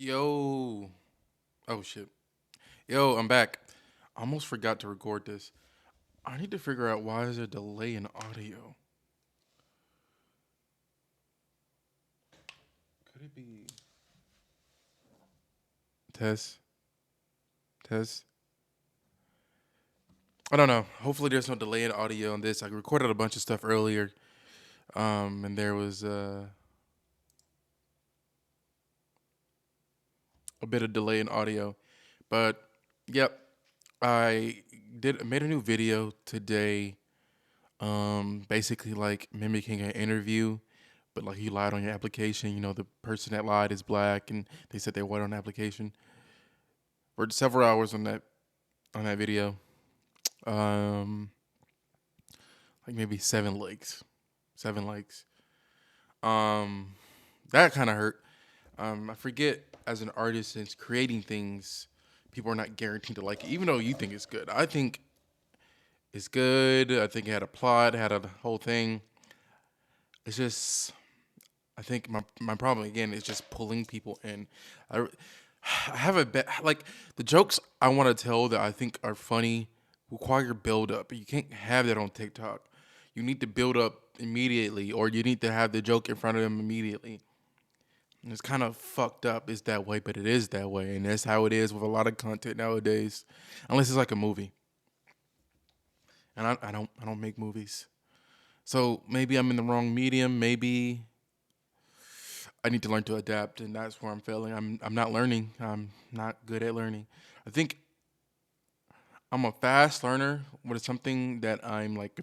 Yo. Oh shit. Yo, I'm back. I almost forgot to record this. I need to figure out why is there a delay in audio. Could it be test? Test? I don't know. Hopefully there's no delay in audio on this. I recorded a bunch of stuff earlier. And there was a bit of delay in audio. But yep. I made a new video today. Basically like mimicking an interview, but like you lied on your application. You know, the person that lied is black, and they said they're white on the application. For several hours on that video, um, like maybe 7 likes, 7 likes. Um, that kind of hurt. I forget as an artist, since creating things, people are not guaranteed to like it, even though you think it's good. I think it's good. I think it had a plot, had a whole thing. It's just I think my problem again is just pulling people in. I, I have a bet like the jokes I want to tell that I think are funny require build up. You can't have that on TikTok. You need to build up immediately, or you need to have the joke in front of them immediately. And it's kind of fucked up. It's that way, but it is that way, and that's how it is with a lot of content nowadays. Unless it's like a movie, and I don't make movies, so maybe I'm in the wrong medium. Maybe I need to learn to adapt, and that's where I'm failing. I'm not learning. I'm not good at learning. I think I'm a fast learner when it's something that I'm like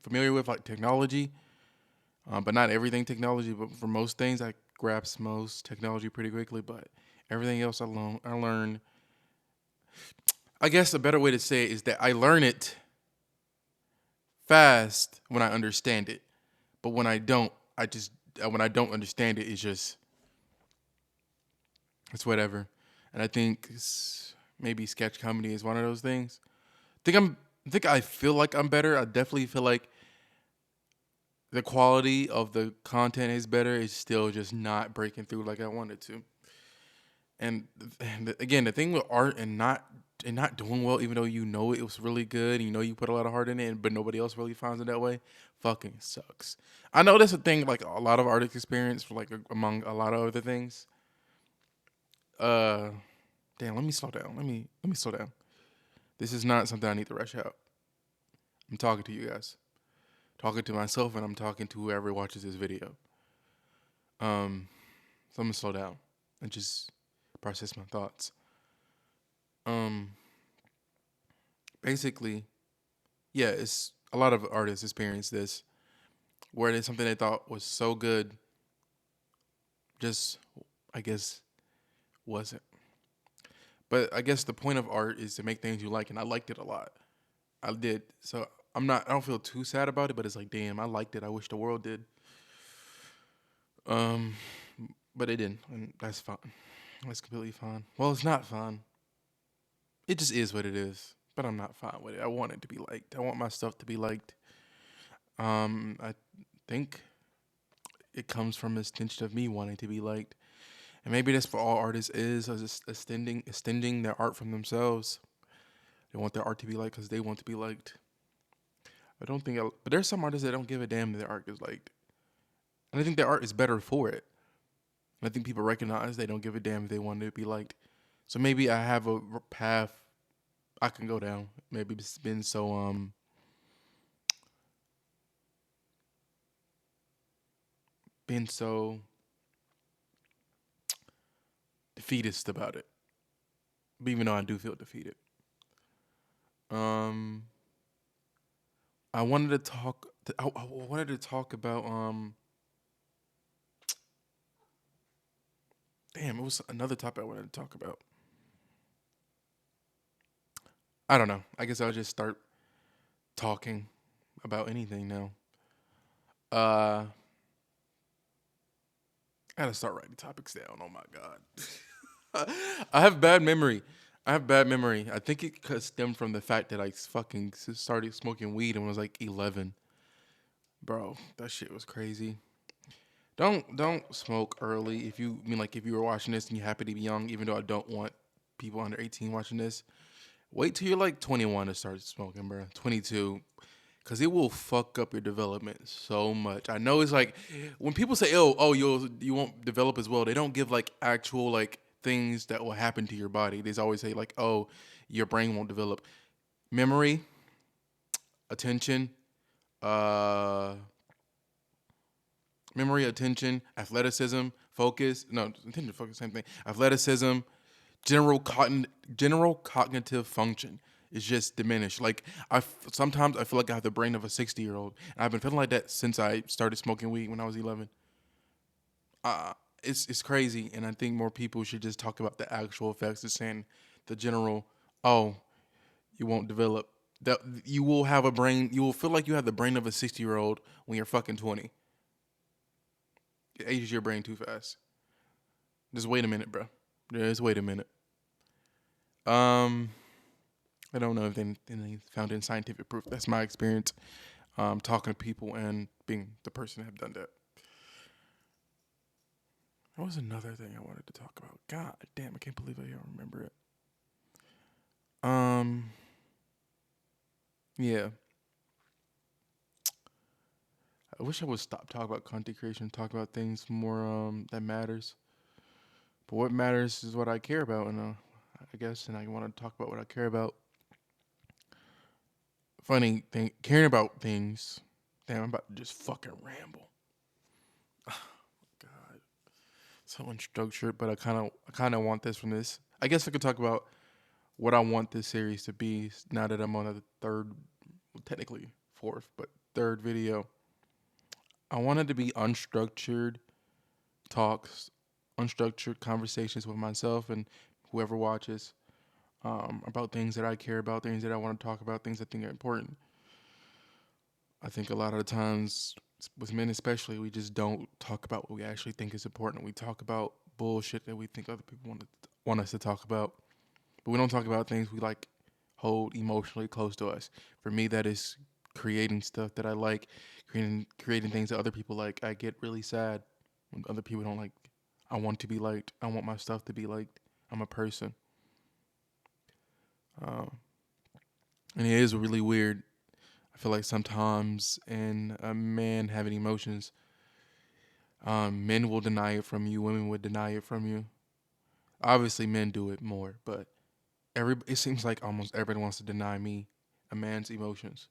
familiar with, like technology, but not everything technology. But for most things, I grasp most technology pretty quickly. But everything else I learn. I guess a better way to say it is that I learn it fast when I understand it, but when I don't, I just when I don't understand it, it's whatever. And I think maybe sketch comedy is one of those things. I think I feel like I'm better. I definitely feel like the quality of the content is better. It's still just not breaking through like I wanted to. And again, the thing with art and not doing well, even though you know it was really good, you know you put a lot of heart in it, but nobody else really finds it that way, fucking sucks. I know that's a thing like a lot of artists experience, like among a lot of other things. Uh, Damn, let me slow down. Let me slow down. This is not something I need to rush out. I'm talking to you guys, talking to myself, and I'm talking to whoever watches this video. So I'm gonna slow down and just process my thoughts. Um, Basically, yeah, it's a lot of artists experience this, where there's something they thought was so good, just I guess wasn't. But I guess the point of art is to make things you like, and I liked it a lot. I did. So I don't feel too sad about it, but it's like, damn, I liked it. I wish the world did. Um, but it didn't, and that's fine. That's completely fine. Well, it's not fine. It just is what it is. But I'm not fine with it. I want it to be liked. I want my stuff to be liked. I think it comes from a extension of me wanting to be liked, and maybe that's for all artists is just extending their art from themselves. They want their art to be liked because they want to be liked. I don't think, but there's some artists that don't give a damn that their art is liked, and I think their art is better for it. And I think people recognize they don't give a damn if they want to be liked. So maybe I have a path I can go down. Maybe it's been so defeatist about it. But even though I do feel defeated. Um I wanted to talk I wanted to talk about damn, it was another topic I wanted to talk about. I don't know. I guess I'll just start talking about anything now. Uh I gotta start writing topics down. Oh my god. I have bad memory. I have bad memory. I think it could stem from the fact that I fucking started smoking weed when I was like 11. Bro, that shit was crazy. Don't smoke early. If you I mean like if you were watching this and you're happy to be young, even though I don't want people under 18 watching this, wait till you're like 21 to start smoking, bro. 22, because it will fuck up your development so much. I know it's like when people say, "Oh, you won't develop as well." They don't give like actual like things that will happen to your body. They always say like, "Oh, your brain won't develop." Memory, attention, uh, attention, athleticism, focus. No, attention, focus, same thing. Athleticism, general cognitive function is just diminished. Like sometimes I feel like I have the brain of a 60-year-old, and I've been feeling like that since I started smoking weed when I was 11. Uh, it's crazy, and I think more people should just talk about the actual effects of saying the general. Oh, you won't develop. That you will have a brain. You will feel like you have the brain of a 60-year-old when you're fucking 20. It ages your brain too fast. Just wait a minute, bro. Just wait a minute. Um, I don't know if they found any scientific proof. That's my experience talking to people and being the person that have done that. That was another thing I wanted to talk about. God damn, I can't believe I don't remember it. Um, yeah. I wish I would stop talking about content creation, talk about things more that matters. But what matters is what I care about, and I guess, and I want to talk about what I care about. Funny thing, caring about things. Damn, I'm about to just fucking ramble. God, so unstructured, but I kind of want this from this. I guess I could talk about what I want this series to be now that I'm on the third, well, technically fourth, but third video. I want it to be unstructured talks, unstructured conversations with myself and whoever watches about things that I care about, things that I want to talk about, things I think are important. I think a lot of the times, with men especially, we just don't talk about what we actually think is important. We talk about bullshit that we think other people want us to talk about, but we don't talk about things we like hold emotionally close to us. For me, that is creating stuff that I like, creating things that other people like. I get really sad when other people don't like. I want to be liked. I want my stuff to be liked. I'm a person, um, and it is really weird. I feel like sometimes in a man having emotions, men will deny it from you. Women would deny it from you. Obviously, men do it more, but it seems like almost everyone wants to deny me a man's emotions.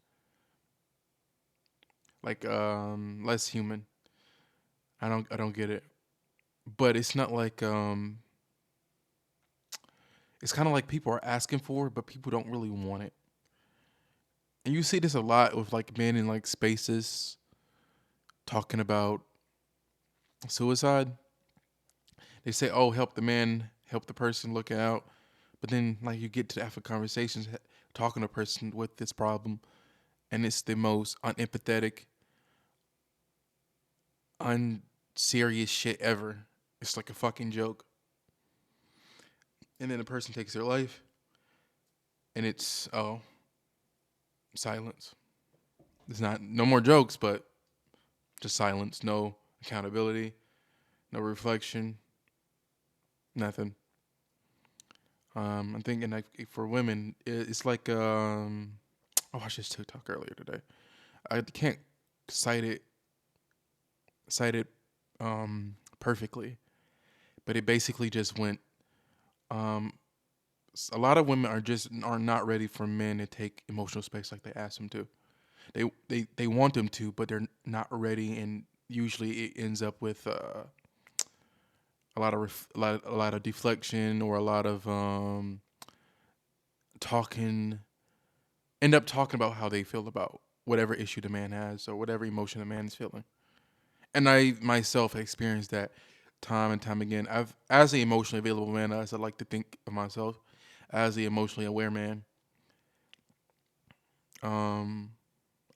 Like less human. I don't get it. But it's not like it's kind of like people are asking for it, but people don't really want it. And you see this a lot with like men in like spaces talking about suicide. They say, "Oh, help the man, help the person looking out." But then like you get to the conversations talking to a person with this problem, and it's the most unempathetic, unserious shit ever. It's like a fucking joke. And then the person takes their life, and it's silence. It's not no more jokes, but just silence. No accountability, no reflection, nothing. I'm thinking like for women, it's like I watched this TikTok earlier today. I can't cite it cite it perfectly, but it basically just went. Um, a lot of women are not ready for men to take emotional space like they ask them to. They want them to, but they're not ready, and usually it ends up with a lot of deflection or a lot of talking. End up talking about how they feel about whatever issue the man has or whatever emotion the man is feeling. And I myself experienced that time and time again. As the emotionally available man, as I like to think of myself, as the emotionally aware man. Um,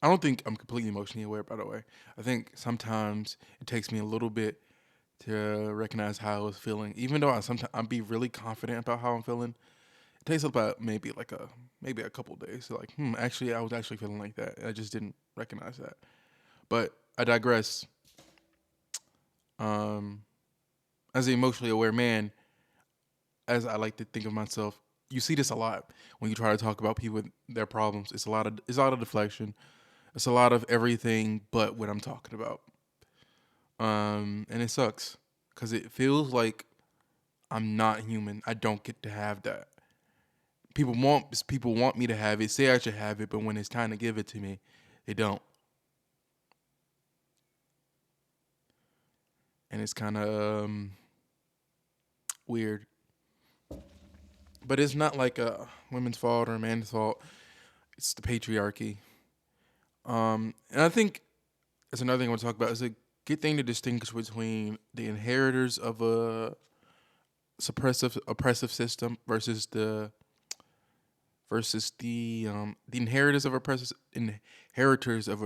I don't think I'm completely emotionally aware, by the way. I think sometimes it takes me a little bit to recognize how I was feeling, even though I'll be really confident about how I'm feeling. It takes about maybe a couple days. So like, actually, I was actually feeling like that. I just didn't recognize that. But I digress. Um, as an emotionally aware man, as I like to think of myself, you see this a lot when you try to talk about people and their problems. It's a lot of deflection. It's a lot of everything but what I'm talking about. And it sucks because it feels like I'm not human. I don't get to have that. People want me to have it, say I should have it, but when it's time to give it to me, they don't. And it's kind of weird. But it's not like a women's fault or a man's fault. It's the patriarchy. And I think that's another thing I want to talk about. Is a good thing to distinguish between the inheritors of a suppressive oppressive system versus the inheritors of an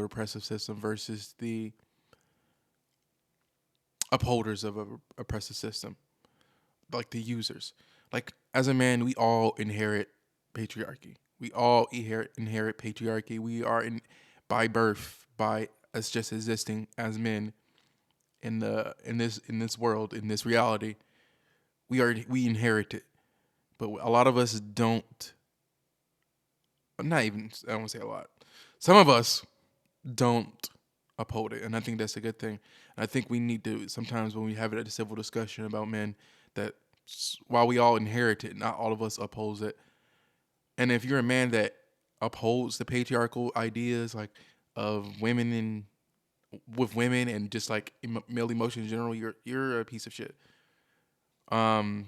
oppressive system versus the upholders of a oppressive system, like the users. Like as a man, we all inherit patriarchy. We all inherit patriarchy. We are in by birth, by us just existing as men in this world, in this reality. We inherit it, but a lot of us don't. Not even, I don't want to say a lot. Some of us don't uphold it, and I think that's a good thing. And I think we need to sometimes when we have it at a civil discussion about men that while we all inherit it, not all of us upholds it. And if you're a man that upholds the patriarchal ideas like of women and with women and just like male emotion in general, you're a piece of shit. Um,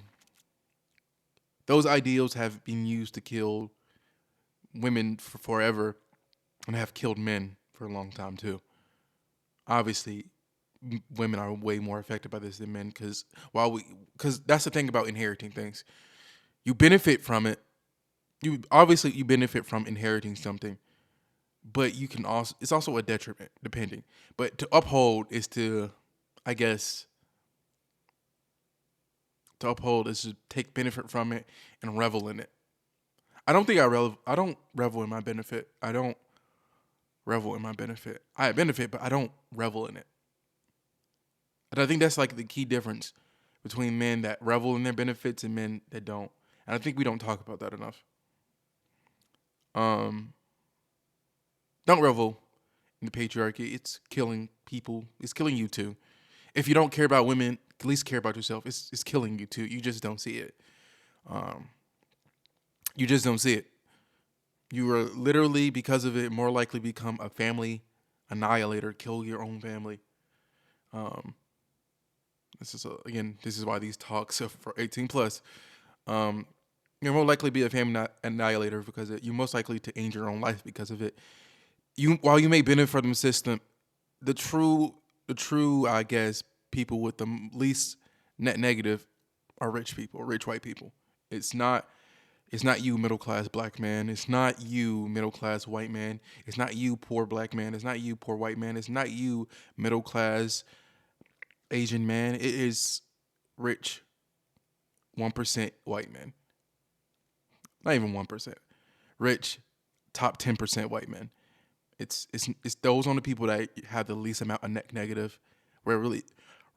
those ideals have been used to kill women for forever and have killed men for a long time too. Obviously, women are way more affected by this than men because that's the thing about inheriting things. You benefit from it. You benefit from inheriting something, but you can also it's also a detriment depending. But to uphold is to, I guess, to uphold is to take benefit from it and revel in it. I don't revel in my benefit. I don't revel in my benefit. I benefit, but I don't revel in it. And I think that's like the key difference between men that revel in their benefits and men that don't. And I think we don't talk about that enough. Um, don't revel in the patriarchy. It's killing people. It's killing you too. If you don't care about women, at least care about yourself. It's killing you too. You just don't see it. Um, you just don't see it. You are literally because of it more likely become a family annihilator. Kill your own family. Um, this is why these talks are for 18 plus. Um, you're more likely to be a family annihilator because you're most likely to end your own life because of it. While you may benefit from the system, the true I guess people with the least net negative are rich people, rich white people. It's not it's not you middle class black man. It's not you middle class white man. It's not you poor black man. It's not you poor white man. It's not you middle class Asian man. It is rich 1% white men. Not even 1%. Rich top 10% white men. It's those only people that have the least amount of net negative, where it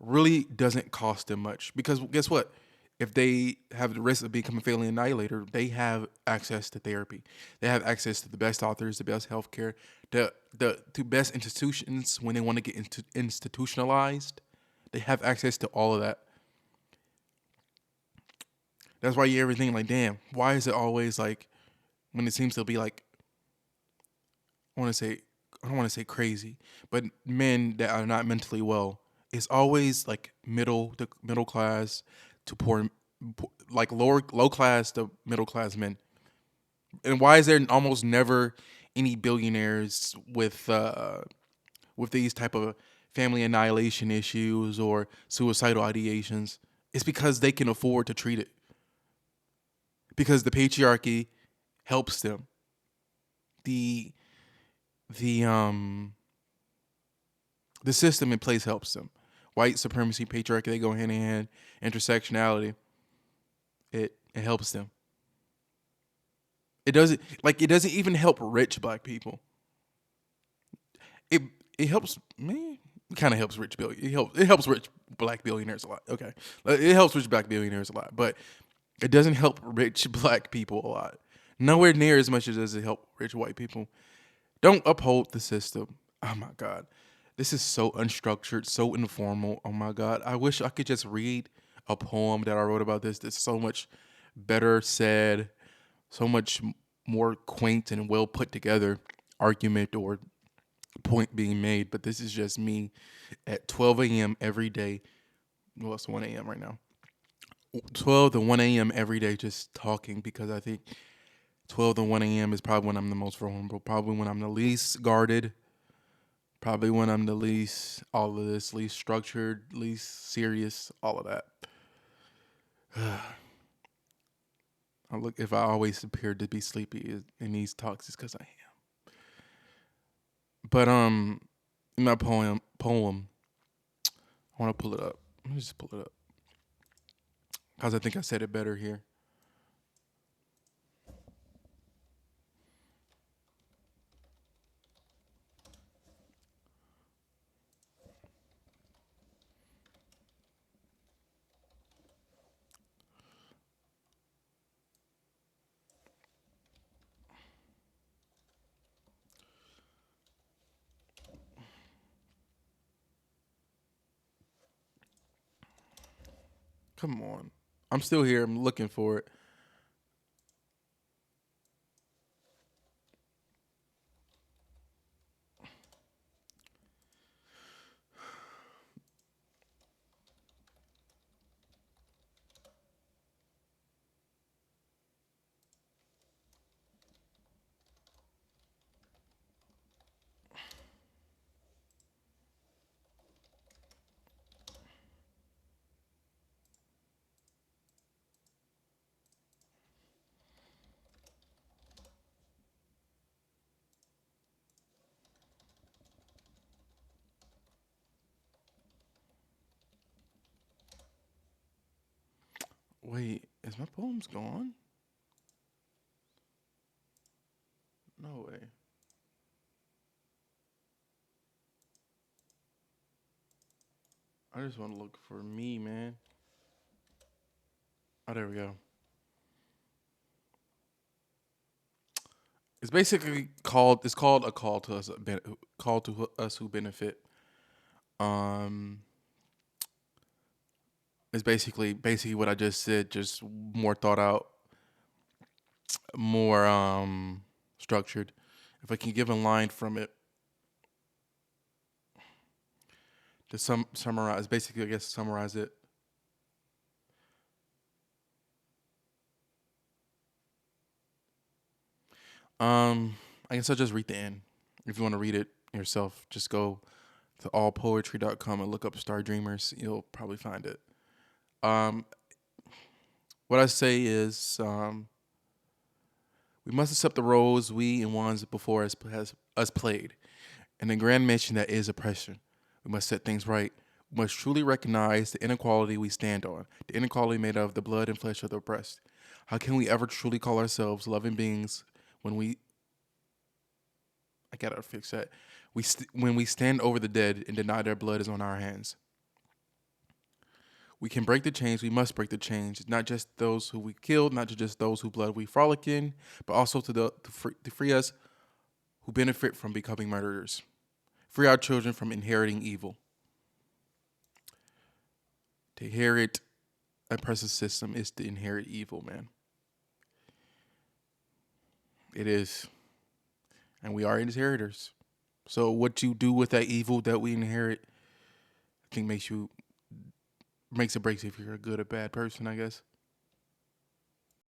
really doesn't cost them much. Because guess what? If they have the risk of becoming a family annihilator, they have access to therapy. They have access to the best authors, the best healthcare, the best institutions when they want to get institutionalized. They have access to all of that. That's why you ever think like, damn, why is it always like when it seems to be like I want to say I don't want to say crazy, but men that are not mentally well, it's always like middle class to like low class to middle class men. And why is there almost never any billionaires with these type of family annihilation issues or suicidal ideations? It's because they can afford to treat it. Because the patriarchy helps them. The the um the system in place helps them. White supremacy, patriarchy, they go hand in hand. Intersectionality, it helps them. It doesn't even help rich black people. It it helps me. kind of helps rich billion. It helps rich black billionaires a lot. Okay, it helps rich black billionaires a lot, but it doesn't help rich black people a lot. Nowhere near as much as does it help rich white people. Don't uphold the system. Oh my God. This is so unstructured, so informal. Oh my God. I wish I could just read a poem that I wrote about this that's so much better said, so much more quaint and well put together argument or point being made. But this is just me at 12 a.m. every day. Well, it's 1 a.m. right now. 12 to 1 a.m. every day just talking because I think 12 to 1 a.m. is probably when I'm the most vulnerable, probably when I'm the least guarded, probably when I'm the least, all of this, least structured, least serious, all of that. If I always appeared to be sleepy in these talks, it's because I am. But in my poem, I want to pull it up. Let me just pull it up because I think I said it better here. Come on, I'm still here. I'm looking for it. Wait, is my poems gone? No way. I just want to look for me, man. Oh, there we go. It's basically called. It's called a call to us. Call to us who benefit. Um, it's basically what I just said, just more thought out, more structured. If I can give a line from it to summarize, basically I guess summarize it. Um, I guess I'll just read the end. If you want to read it yourself, just go to allpoetry.com and look up Star Dreamers. You'll probably find it. Um, what I say is, we must accept the roles we and ones before us has us played, and the grand mission that is oppression. We must set things right. We must truly recognize the inequality we stand on, the inequality made of the blood and flesh of the oppressed. How can we ever truly call ourselves loving beings when we? I gotta fix that. When we stand over the dead and deny their blood is on our hands. We can break the chains. We must break the chains. Not just those who we killed, not just those whose blood we frolic in, but also to free us who benefit from becoming murderers. Free our children from inheriting evil. To inherit a oppressive system is to inherit evil, man. It is. And we are inheritors. So what you do with that evil that we inherit, I think makes or breaks if you're a good or bad person, I guess.